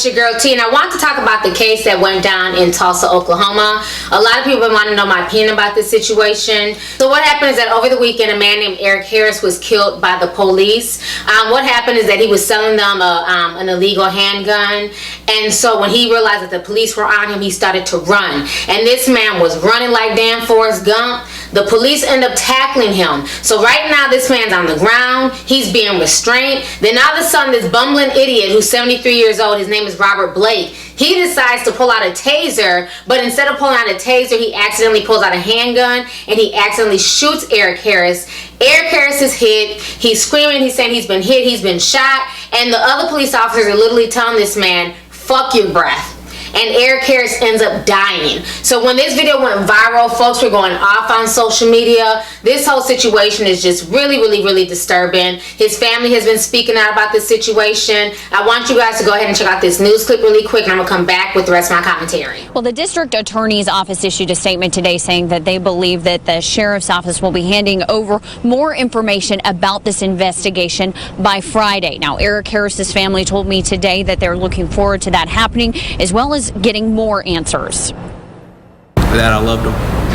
It's your girl T, and I want to talk about the case that went down in Tulsa, Oklahoma. A lot of people want to know my opinion about this situation. So what happened is that over the weekend, a man named Eric Harris was killed by the police. What happened is that he was selling them an illegal handgun, and so when he realized that the police were on him, he started to run. And this man was running like damn Forrest Gump. The police end up tackling him. So right now, this man's on the ground. He's being restrained. Then all of a sudden, this bumbling idiot who's 73 years old, his name is Robert Blake, he decides to pull out a taser, but instead of pulling out a taser, he accidentally pulls out a handgun and he accidentally shoots Eric Harris. Eric Harris is hit. He's screaming. He's saying he's been hit. He's been shot. And the other police officers are literally telling this man, fuck your breath. And Eric Harris ends up dying. So when this video went viral, folks were going off on social media. This whole situation is just really disturbing. His family has been speaking out about this situation. I want you guys to go ahead and check out this news clip really quick, and I'm going to come back with the rest of my commentary. Well, the district attorney's office issued a statement today saying that they believe that the sheriff's office will be handing over more information about this investigation by Friday. Now, Eric Harris's family told me today that they're looking forward to that happening, as well as getting more answers. That I loved him,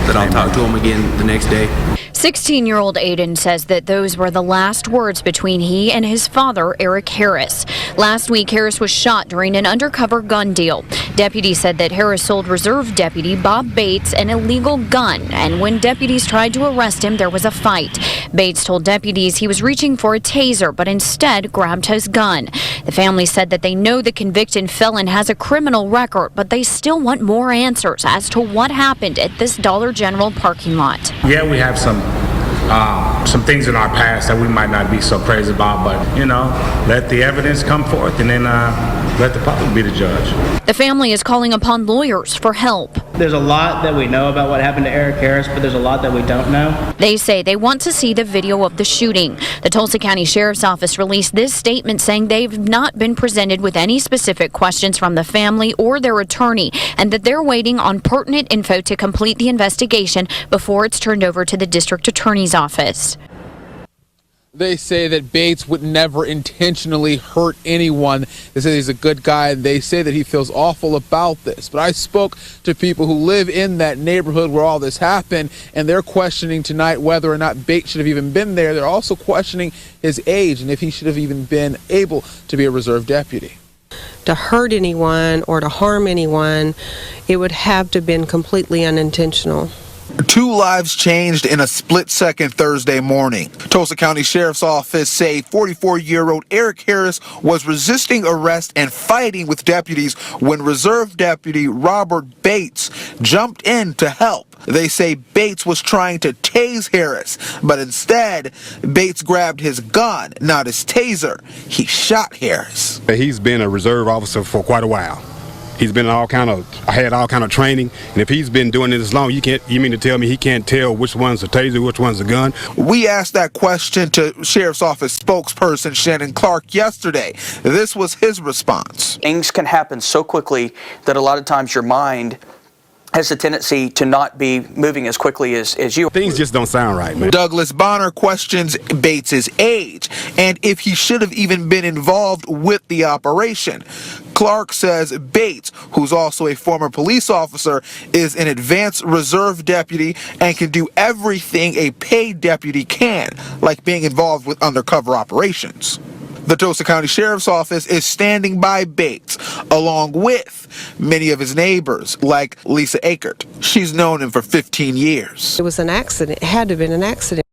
that I'll talk to him again the next day. 16-year-old Aiden says that those were the last words between he and his father, Eric Harris. Last week, Harris was shot during an undercover gun deal. Deputies said that Harris sold Reserve Deputy Bob Bates an illegal gun, and when deputies tried to arrest him, there was a fight. Bates told deputies he was reaching for a taser, but instead grabbed his gun. The family said that they know the convicted felon has a criminal record, but they still want more answers as to what happened at this Dollar General parking lot. Yeah, we have some things in our past that we might not be so crazy about, but, you know, let the evidence come forth and then let the public be the judge. The family is calling upon lawyers for help. There's a lot that we know about what happened to Eric Harris, but there's a lot that we don't know. They say they want to see the video of the shooting. The Tulsa County Sheriff's Office released this statement saying they've not been presented with any specific questions from the family or their attorney, and that they're waiting on pertinent info to complete the investigation before it's turned over to the district attorney's office. They say that Bates would never intentionally hurt anyone. They say he's a good guy, and they say that he feels awful about this. But I spoke to people who live in that neighborhood where all this happened, and they're questioning tonight whether or not Bates should have even been there. They're also questioning his age and if he should have even been able to be a reserve deputy. To hurt anyone or to harm anyone, it would have to have been completely unintentional. 2 lives changed in a split-second Thursday morning. Tulsa County Sheriff's Office say 44-year-old Eric Harris was resisting arrest and fighting with deputies when Reserve Deputy Robert Bates jumped in to help. They say Bates was trying to tase Harris, but instead, Bates grabbed his gun, not his taser. He shot Harris. He's been a reserve officer for quite a while. He's been had all kind of training, and if he's been doing it this long, you mean to tell me he can't tell which one's a taser, which one's a gun? We asked that question to Sheriff's Office spokesperson Shannon Clark yesterday. This was his response. Things can happen so quickly that a lot of times your mind has a tendency to not be moving as quickly as you. Things just don't sound right, man. Douglas Bonner questions Bates's age and if he should have even been involved with the operation. Clark says Bates, who's also a former police officer, is an advanced reserve deputy and can do everything a paid deputy can, like being involved with undercover operations. The Tulsa County Sheriff's Office is standing by Bates, along with many of his neighbors, like Lisa Akert. She's known him for 15 years. It was an accident. It had to have been an accident.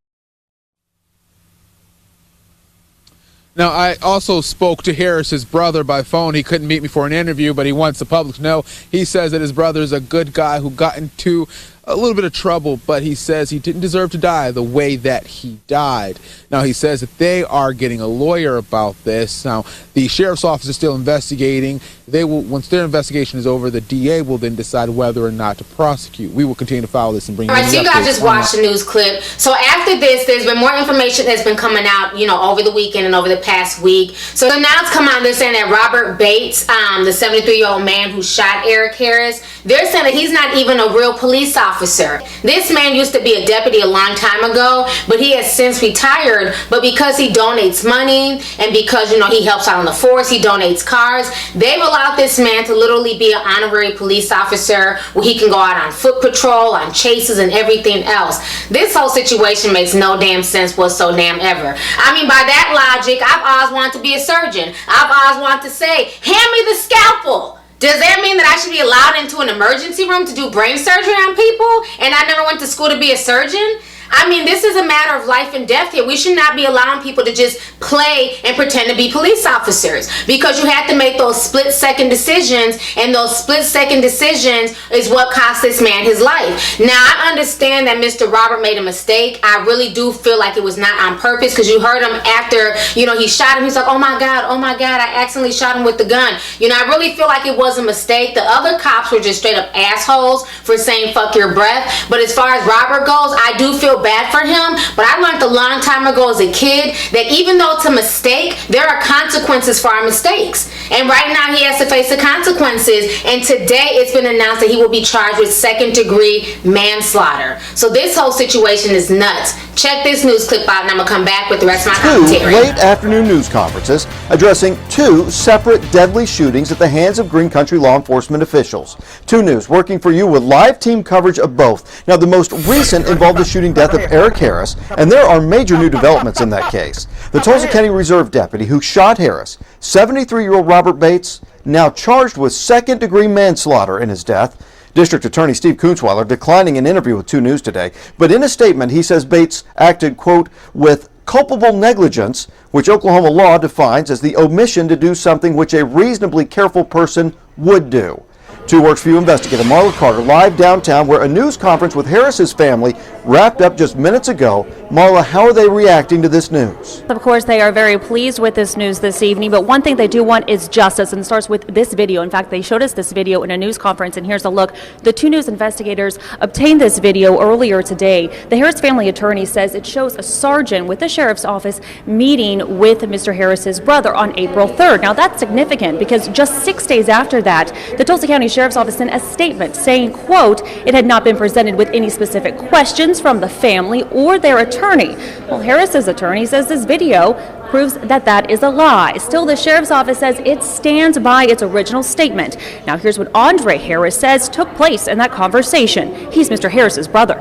Now, I also spoke to Harris's brother by phone. He couldn't meet me for an interview, but he wants the public to know. He says that his brother is a good guy who got into a little bit of trouble, but he says he didn't deserve to die the way that he died. Now, he says that they are getting a lawyer about this. Now, the sheriff's office is still investigating. They will, once their investigation is over, the DA will then decide whether or not to prosecute. We will continue to follow this and bring you All right, so you guys just watched the news clip. So after this, there's been more information that's been coming out, over the weekend and over the past week. So now it's come out, they're saying that Robert Bates, the 73-year-old man who shot Eric Harris, They're saying that he's not even a real police officer. This man used to be a deputy a long time ago, but he has since retired. But because he donates money and because, he helps out on the force, he donates cars, they've allowed this man to literally be an honorary police officer where he can go out on foot patrol, on chases, and everything else. This whole situation makes no damn sense whatsoever. I mean, by that logic, I've always wanted to be a surgeon. I've always wanted to say, hand me the scalpel. Does that mean that I should be allowed into an emergency room to do brain surgery on people and I never went to school to be a surgeon? I mean, this is a matter of life and death here. We should not be allowing people to just play and pretend to be police officers, because you have to make those split-second decisions, and those split-second decisions is what cost this man his life. Now, I understand that Mr. Robert made a mistake. I really do feel like it was not on purpose, because you heard him after, he shot him. He's like, oh my God, I accidentally shot him with the gun. I really feel like it was a mistake. The other cops were just straight up assholes for saying fuck your breath. But as far as Robert goes, I do feel bad for him, but I learned a long time ago as a kid that even though it's a mistake, there are consequences for our mistakes. And right now he has to face the consequences, and today it's been announced that he will be charged with second-degree manslaughter. So this whole situation is nuts. Check this news clip out, and I'm going to come back with the rest of my commentary. Two late afternoon news conferences addressing two separate deadly shootings at the hands of Green Country law enforcement officials. 2 News working for you with live team coverage of both. Now, the most recent involved the shooting death of Eric Harris, and there are major new developments in that case. The Tulsa County Reserve deputy who shot Harris, 73-year-old Robert Bates, now charged with second-degree manslaughter in his death. District Attorney Steve Kunzweiler declining an interview with 2 News today, but in a statement he says Bates acted, quote, with culpable negligence, which Oklahoma law defines as the omission to do something which a reasonably careful person would do. 2 Works for You investigator Marla Carter live downtown where a news conference with Harris's family wrapped up just minutes ago. Marla, how are they reacting to this news? Of course, they are very pleased with this news this evening, but one thing they do want is justice, and it starts with this video. In fact, they showed us this video in a news conference, and here's a look. The 2 News investigators obtained this video earlier today. The Harris family attorney says it shows a sergeant with the sheriff's office meeting with Mr. Harris's brother on April 3rd. Now, that's significant because just 6 days after that, the Tulsa County Sheriff's Office sent a statement saying, quote, it had not been presented with any specific questions from the family or their attorney. Well, Harris's attorney says this video proves that that is a lie. Still, the Sheriff's Office says it stands by its original statement. Now, here's what Andre Harris says took place in that conversation. He's Mr. Harris's brother.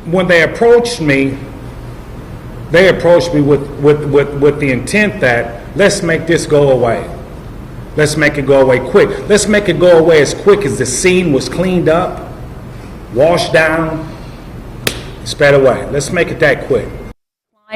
When they approached me with the intent that let's make this go away. Let's make it go away quick. Let's make it go away as quick as the scene was cleaned up, washed down, sped away. Let's make it that quick.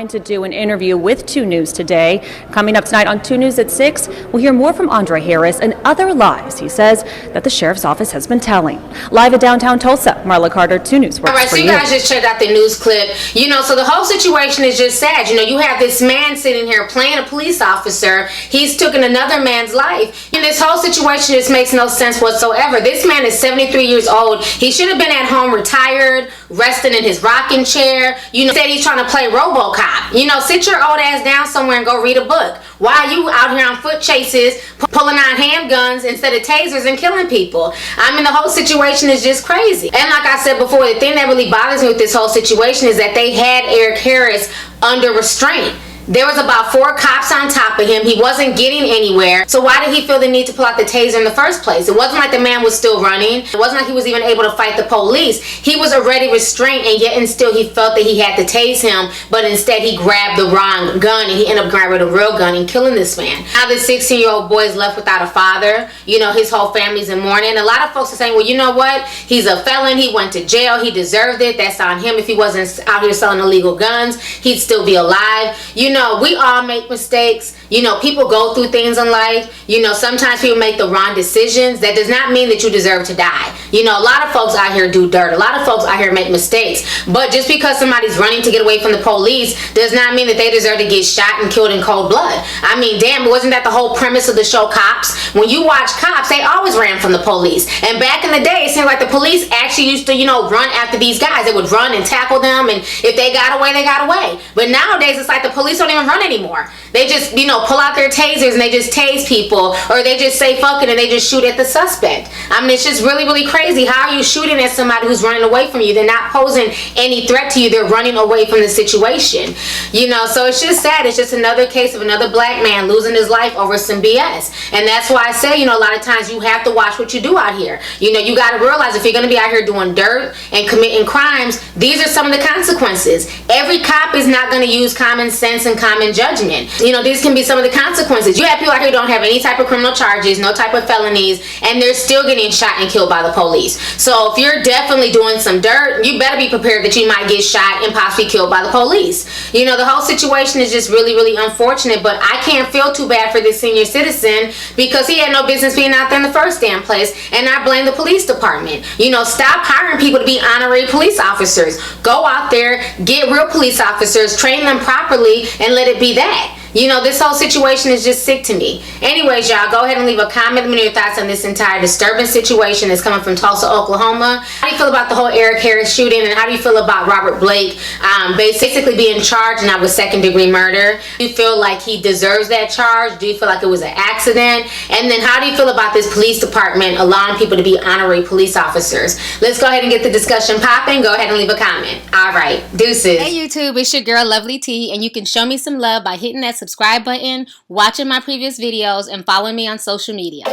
To do an interview with 2 News today. Coming up tonight on 2 News at 6, we'll hear more from Andre Harris and other lies he says that the Sheriff's Office has been telling. Live at downtown Tulsa, Marla Carter, 2 News works for you. All right, so you guys just checked out the news clip. So the whole situation is just sad. You have this man sitting here playing a police officer. He's taken another man's life. And this whole situation just makes no sense whatsoever. This man is 73 years old. He should have been at home retired, resting in his rocking chair. Said he's trying to play RoboCop. Sit your old ass down somewhere and go read a book. Why are you out here on foot chases, pulling out handguns instead of tasers and killing people? I mean, the whole situation is just crazy. And like I said before, the thing that really bothers me with this whole situation is that they had Eric Harris under restraint. There was about 4 cops on top of him. He wasn't getting anywhere. So why did he feel the need to pull out the taser in the first place? It wasn't like the man was still running. It wasn't like he was even able to fight the police. He was already restrained, and yet and still he felt that he had to tase him, but instead he grabbed the wrong gun, and he ended up grabbing a real gun and killing this man. Now this 16-year-old boy is left without a father. His whole family's in mourning. A lot of folks are saying, well, you know what? He's a felon. He went to jail. He deserved it. That's on him. If he wasn't out here selling illegal guns, he'd still be alive. We all make mistakes. People go through things in life. Sometimes people make the wrong decisions. That does not mean that you deserve to die. A lot of folks out here do dirt. A lot of folks out here make mistakes. But just because somebody's running to get away from the police does not mean that they deserve to get shot and killed in cold blood. I mean, damn, wasn't that the whole premise of the show Cops? When you watch Cops, they always ran from the police. And back in the day, it seemed like the police actually used to, run after these guys. They would run and tackle them, and if they got away, they got away. But nowadays, it's like the police don't even run anymore. They just, you know, pull out their tasers and they just tase people, or they just say fuck it and they just shoot at the suspect. I mean, it's just really, really crazy. How are you shooting at somebody who's running away from you? They're not posing any threat to you. They're running away from the situation. You know, so it's just sad. It's just another case of another black man losing his life over some BS. And that's why I say, you know, a lot of times you have to watch what you do out here. You know, you got to realize if you're going to be out here doing dirt and committing crimes, these are some of the consequences. Every cop is not going to use common sense and common judgment. You know, these can be some of the consequences. You have people out here who don't have any type of criminal charges, no type of felonies, and they're still getting shot and killed by the police. So if you're definitely doing some dirt, you better be prepared that you might get shot and possibly killed by the police. You know, the whole situation is just really, really unfortunate, but I can't feel too bad for this senior citizen because he had no business being out there in the first damn place, and I blame the police department. You know, stop hiring people to be honorary police officers. Go out there, get real police officers, train them properly, and let it be that. You know, this whole situation is just sick to me. Anyways, y'all, go ahead and leave a comment. Let me know your thoughts on this entire disturbing situation that's coming from Tulsa, Oklahoma. How do you feel about the whole Eric Harris shooting, and how do you feel about Robert Blake basically being charged now with second-degree murder? Do you feel like he deserves that charge? Do you feel like it was an accident? And then how do you feel about this police department allowing people to be honorary police officers? Let's go ahead and get the discussion popping. Go ahead and leave a comment. All right, deuces. Hey YouTube, it's your girl Lovely T, and you can show me some love by hitting that subscribe button, watching my previous videos, and following me on social media.